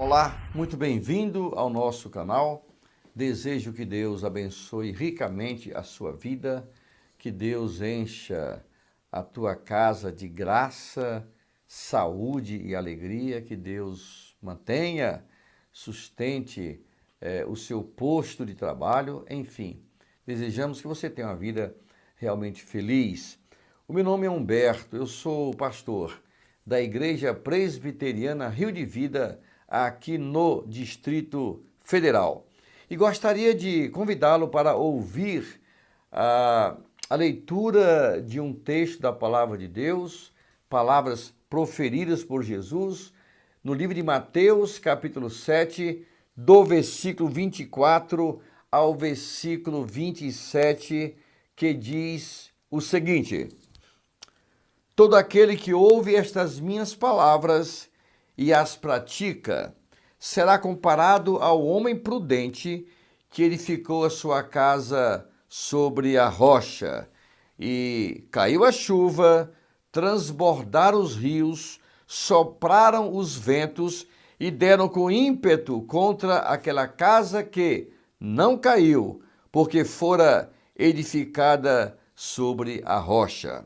Olá, muito bem-vindo ao nosso canal. Desejo que Deus abençoe ricamente a sua vida, que Deus encha a tua casa de graça, saúde e alegria, que Deus mantenha, sustente o seu posto de trabalho, enfim. Desejamos que você tenha uma vida realmente feliz. O meu nome é Humberto, eu sou pastor da Igreja Presbiteriana Rio de Vida, aqui no Distrito Federal. E gostaria de convidá-lo para ouvir a leitura de um texto da Palavra de Deus, palavras proferidas por Jesus, no livro de Mateus, capítulo 7, do versículo 24 ao versículo 27, que diz o seguinte: Todo aquele que ouve estas minhas palavras e as pratica, será comparado ao homem prudente que edificou a sua casa sobre a rocha. E caiu a chuva, transbordaram os rios, sopraram os ventos e deram com ímpeto contra aquela casa que não caiu, porque fora edificada sobre a rocha.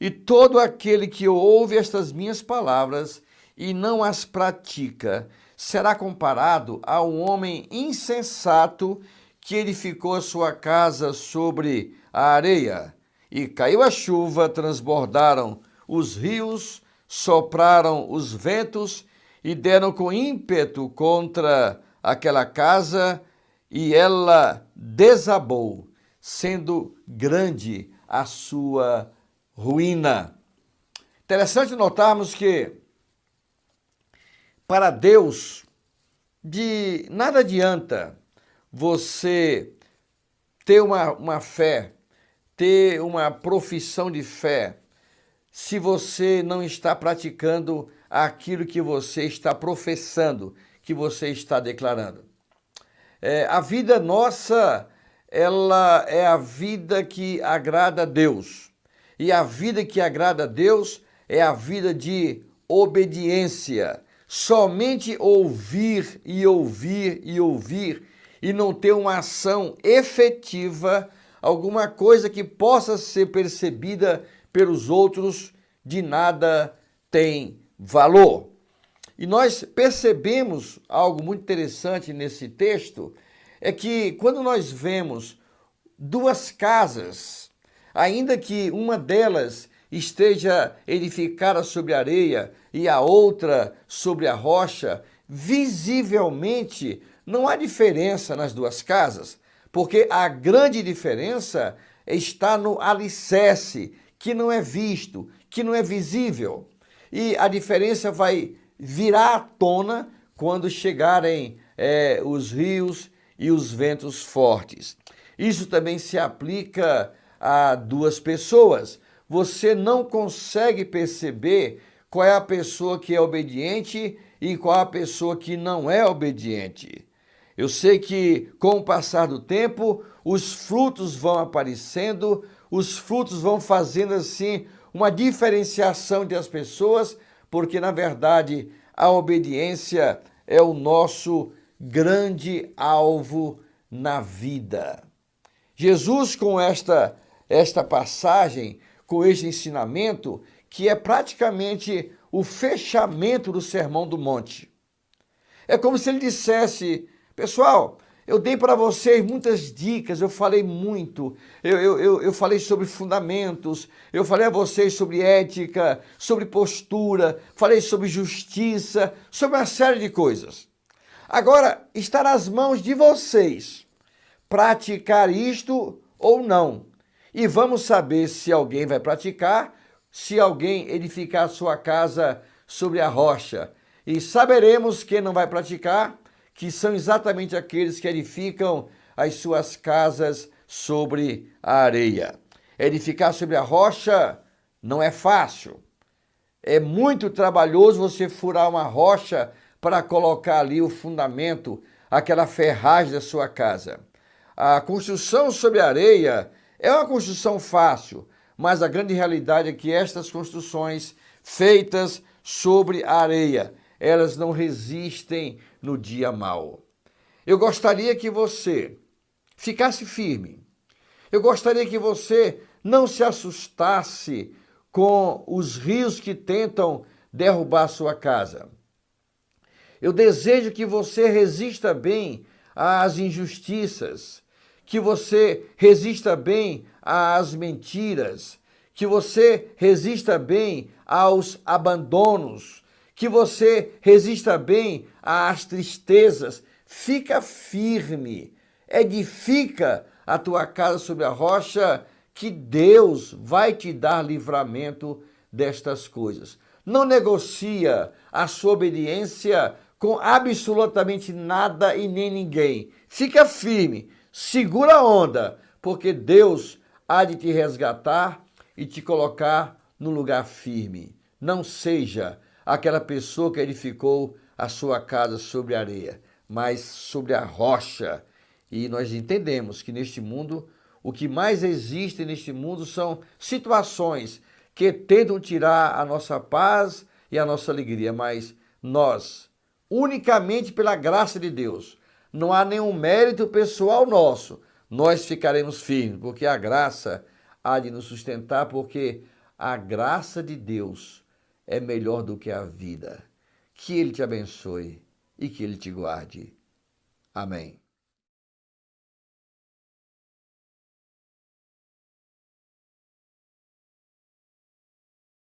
E todo aquele que ouve estas minhas palavras e não as pratica, será comparado a um homem insensato que edificou a sua casa sobre a areia. E caiu a chuva, transbordaram os rios, sopraram os ventos e deram com ímpeto contra aquela casa, e ela desabou, sendo grande a sua ruína. Interessante notarmos que para Deus, de nada adianta você ter uma fé, ter uma profissão de fé, se você não está praticando aquilo que você está professando, que você está declarando. A vida nossa, ela é a vida que agrada a Deus. E a vida que agrada a Deus é a vida de obediência. Somente ouvir e ouvir e ouvir e não ter uma ação efetiva, alguma coisa que possa ser percebida pelos outros, de nada tem valor. E nós percebemos algo muito interessante nesse texto, é que quando nós vemos duas casas, ainda que uma delas esteja edificada sobre a areia e a outra sobre a rocha, visivelmente não há diferença nas duas casas, porque a grande diferença está no alicerce, que não é visto, que não é visível. E a diferença vai virar à tona quando chegarem os rios e os ventos fortes. Isso também se aplica a duas pessoas. Você não consegue perceber qual é a pessoa que é obediente e qual é a pessoa que não é obediente. Eu sei que com o passar do tempo, os frutos vão aparecendo, os frutos vão fazendo assim uma diferenciação entre as pessoas, porque na verdade a obediência é o nosso grande alvo na vida. Jesus, com esta passagem, com este ensinamento, que é praticamente o fechamento do Sermão do Monte. É como se ele dissesse: pessoal, eu dei para vocês muitas dicas, eu falei muito, eu falei sobre fundamentos, eu falei a vocês sobre ética, sobre postura, falei sobre justiça, sobre uma série de coisas. Agora, está nas mãos de vocês praticar isto ou não. E vamos saber se alguém vai praticar, se alguém edificar a sua casa sobre a rocha. E saberemos quem não vai praticar, que são exatamente aqueles que edificam as suas casas sobre a areia. Edificar sobre a rocha não é fácil. É muito trabalhoso você furar uma rocha para colocar ali o fundamento, aquela ferragem da sua casa. A construção sobre a areia é uma construção fácil, mas a grande realidade é que estas construções feitas sobre a areia, elas não resistem no dia mau. Eu gostaria que você ficasse firme. Eu gostaria que você não se assustasse com os rios que tentam derrubar sua casa. Eu desejo que você resista bem às injustiças, que você resista bem às mentiras, que você resista bem aos abandonos, que você resista bem às tristezas. Fica firme, edifica a tua casa sobre a rocha, que Deus vai te dar livramento destas coisas. Não negocia a sua obediência com absolutamente nada e nem ninguém. Fica firme, segura a onda, porque Deus há de te resgatar e te colocar no lugar firme. Não seja aquela pessoa que edificou a sua casa sobre a areia, mas sobre a rocha. E nós entendemos que neste mundo, o que mais existe neste mundo são situações que tentam tirar a nossa paz e a nossa alegria, mas nós, unicamente pela graça de Deus, não há nenhum mérito pessoal nosso, nós ficaremos firmes, porque a graça há de nos sustentar, porque a graça de Deus é melhor do que a vida. Que Ele te abençoe e que Ele te guarde. Amém.